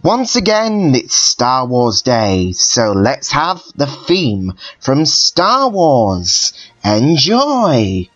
Once again, it's Star Wars Day, so let's have the theme from Star Wars. Enjoy!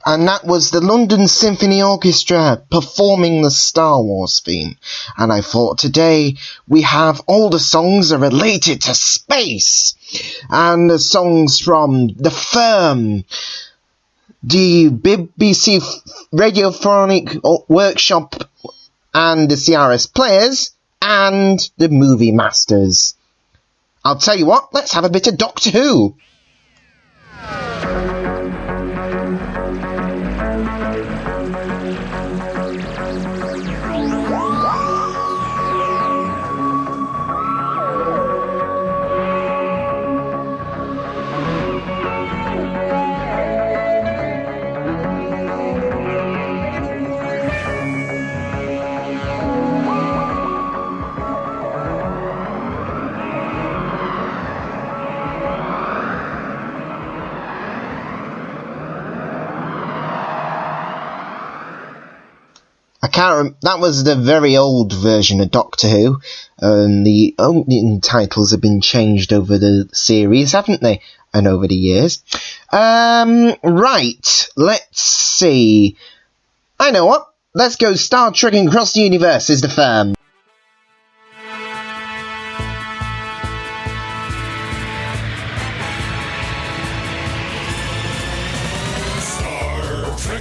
And that was the London Symphony Orchestra performing the Star Wars theme. And I thought today we have all the songs are related to space. And the songs from The Firm, the BBC Radiophonic Workshop and the CRS Players, and the Movie Masters. I'll tell you what, let's have a bit of Doctor Who. That was the very old version of Doctor Who. The opening titles have been changed over the series, haven't they? And over the years. Right. Let's see. I know what. Let's go Star Trek Across the Universe is the firm.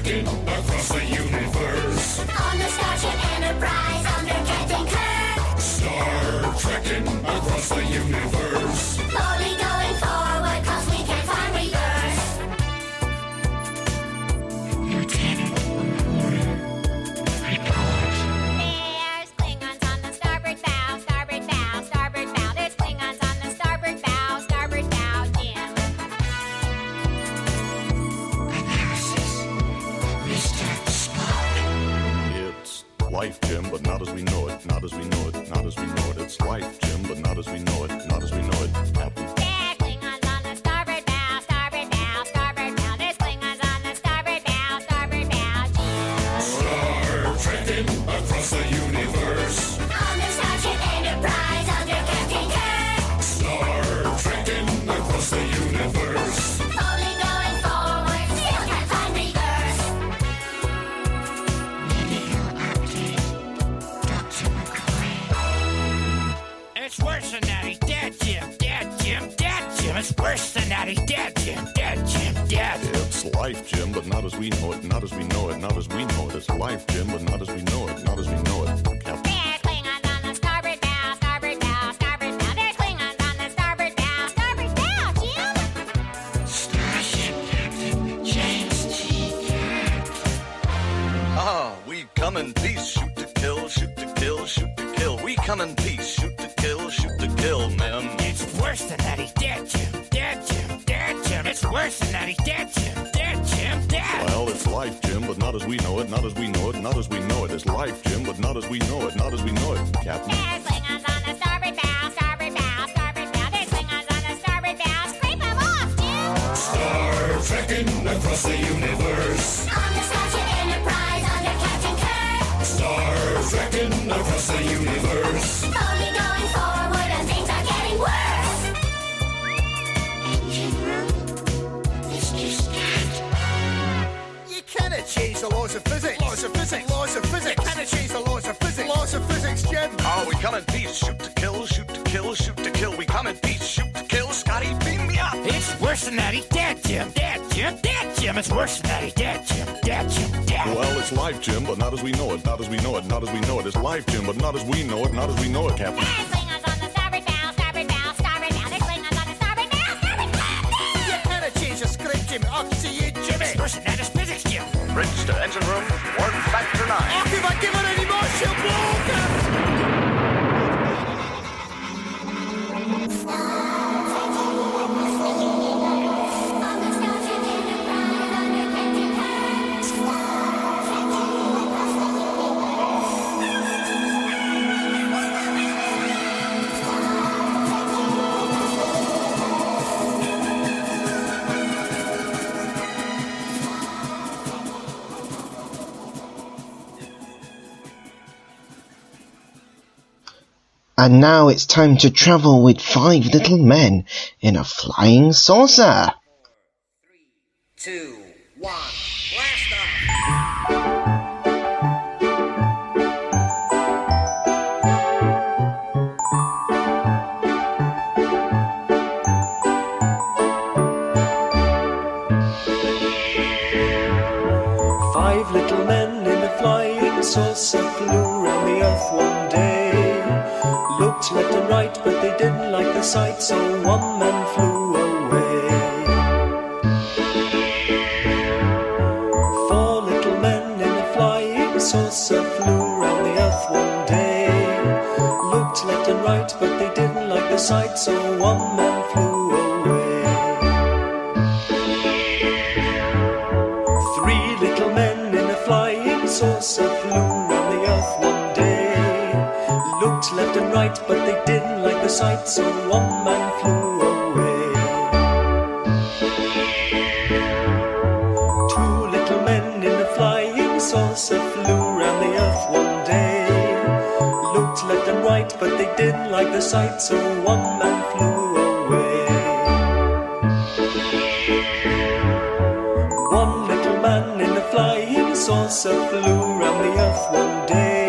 Across the universe. On the Starship Enterprise under Captain Kirk. Star trekking across the universe. Slowly going forward cause we can't find reverse. Lieutenant, report. There's Klingons on the starboard bow, starboard bow, starboard bow. There's Klingons on the starboard bow, Jim. It's life, Jim, but not as we know it, not as we know it, not as we know it. It's life, Jim, but not as we know it, not as we know it. Captain. There's Klingons on the starboard bow, starboard bow, starboard bow. There's Klingons on the starboard bow, Jim. Star trekking across the universe. On the Starship Enterprise under Captain Kirk. Star trekking across the universe. Slowly going forward, still can't find reverse. It's worse than that, he's dead, Jim, dead, Jim, dead, Jim. It's worse than that, he's dead, Jim, dead, Jim, dead. It's life, Jim, but not as we know it, not as we know it, not as we know it. It's life, Jim, but not as we know it, not as we know it. Captain. There's Klingons on the starboard bow, starboard bow, starboard bow. There's Klingons on the starboard bow, Jim. Starship Captain James T. Kirk. Ah, we come in peace, shoot to kill, shoot to kill, shoot to kill. We come in peace, shoot to kill, men. It's worse than that, he's dead, Jim, dead, Jim, dead, Jim. It's worse than that, he's dead, Jim, dead, Jim, dead. Well, it's life, Jim, but not as we know it, not as we know it, not as we know it. It's life, Jim, but not as we know it, not as we know it. Captain. There's Klingons on the starboard bow, starboard bow, starboard bow. There's Klingons on the starboard bow. Scrape them off, Jim. Star trekking across the universe. On the Starship Enterprise under Captain Kirk. Star trekking across the universe. Slowly going forward and things are getting worse. Engine room, Mr. Scott. You cannot change the laws of physics. Laws of physics. Laws of physics. You cannot change the laws of physics. Laws of physics, Jim. Ah, we come in peace, shoot to kill, shoot to kill, shoot to kill. We come in peace, shoot to kill. Scotty, beam me up. It's worse than that, he's dead, Jim, dead, Jim, dead, Jim. It's worse than that, he's dead, Jim, dead, Jim, dead. Well, it's life, Jim, but not as we know it, not as we know it, not as we know it. It's life, Jim, but not as we know it, not as we know it, Captain. There's Klingons on the starboard bow, starboard bow, starboard bow. There's Klingons on the starboard bow, starboard bow. You cannot change the script, Jim. Up to you, Jimmy. It's worse than that, it's physics, Jim. Bridge to engine room, warp factor 9. Oh, if I give her any more, she'll blow, Captain. On the Starship Enterprise under Captain Kirk. Star trekking across the And now it's time to travel with 5 little men in a flying saucer. 2, 1, blast off! Five little men in a flying saucer flew round the earth one day. Looked left and right, but they didn't like the sight, so one man flew away. 4 little men in a flying saucer flew round the earth one day. Looked left and right, but they didn't like the sight, so one man flew away. 3 little men in a flying saucer flew round the earth one day. Looked left and right, but they didn't like the sight, so one man flew away. 2 little men in a flying saucer flew round the earth right, but they didn't like the sight, so one man flew away. One little man in a flying saucer flew round the earth one day.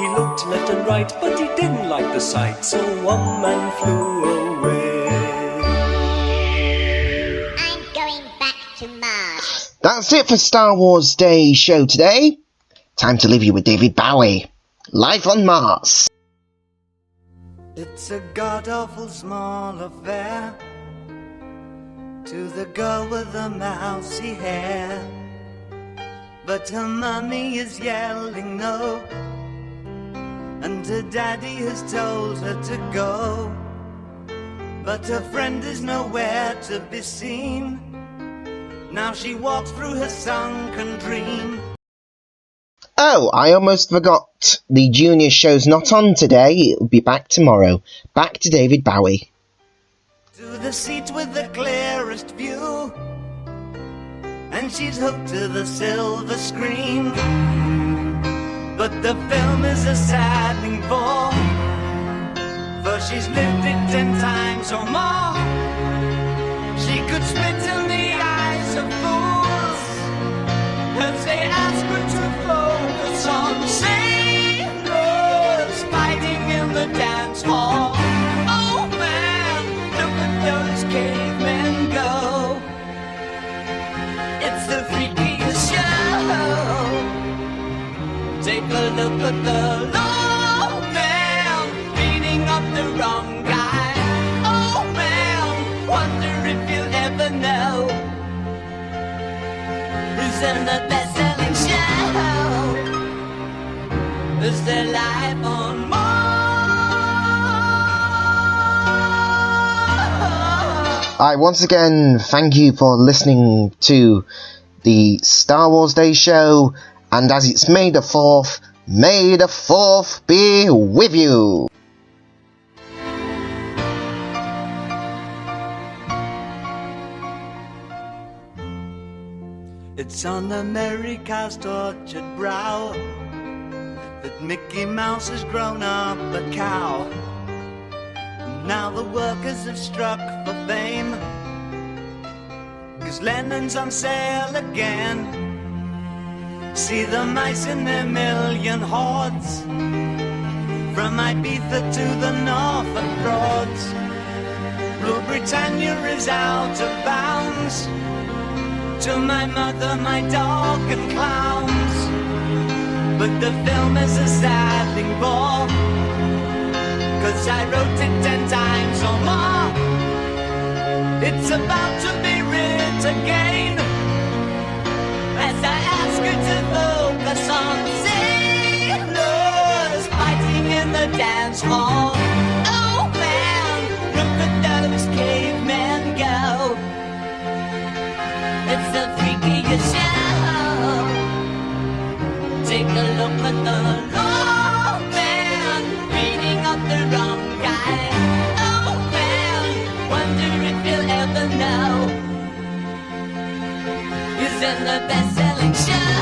He looked left and right, but he didn't like the sight, so one man flew away. I'm going back to Mars. That's it for Star Wars Day show today. Time to leave you with David Bowie, live on Mars. It's a god-awful small affair to the girl with the mousy hair, but her mummy is yelling no, and her daddy has told her to go, but her friend is nowhere to be seen. Now she walks through her sunken dream. Oh, I almost forgot. The junior show's not on today. It'll be back tomorrow. Back to David Bowie. To the seat with the clearest view, and she's hooked to the silver screen. But the film is a saddening bore, for she's lived it 10 times or more. She could spit in the eyes of fools as they ask her to focus on sailors fighting in the dance hall. Oh man, look at those cavemen go. It's the freakiest show. Take a look at the low man beating up the wrong guy. Oh man, wonder if you'll ever know who's in the best-selling show. Is there life on Mars? I once again thank you for listening to the Star Wars Day show, and as it's May the 4th, may the 4th be with you! It's on America's tortured brow that Mickey Mouse has grown up a cow. And now the workers have struck for fame, 'cause Lennon's on sale again. See the mice in their million hordes, from Ibiza to the Norfolk Broads. Rule Britannia is out of bounds, to my mother, my dog and clowns. But the film is a saddening bore, 'cause I wrote it 10 times or more. It's about to be writ again, as I ask her to focus on sailors fighting in the dance hall. Oh man, look at those cavemen go. It's the freakiest show. Take a look at the low man beating up the wrong guy. Oh man, wonder if you'll ever know who's in the best-selling show.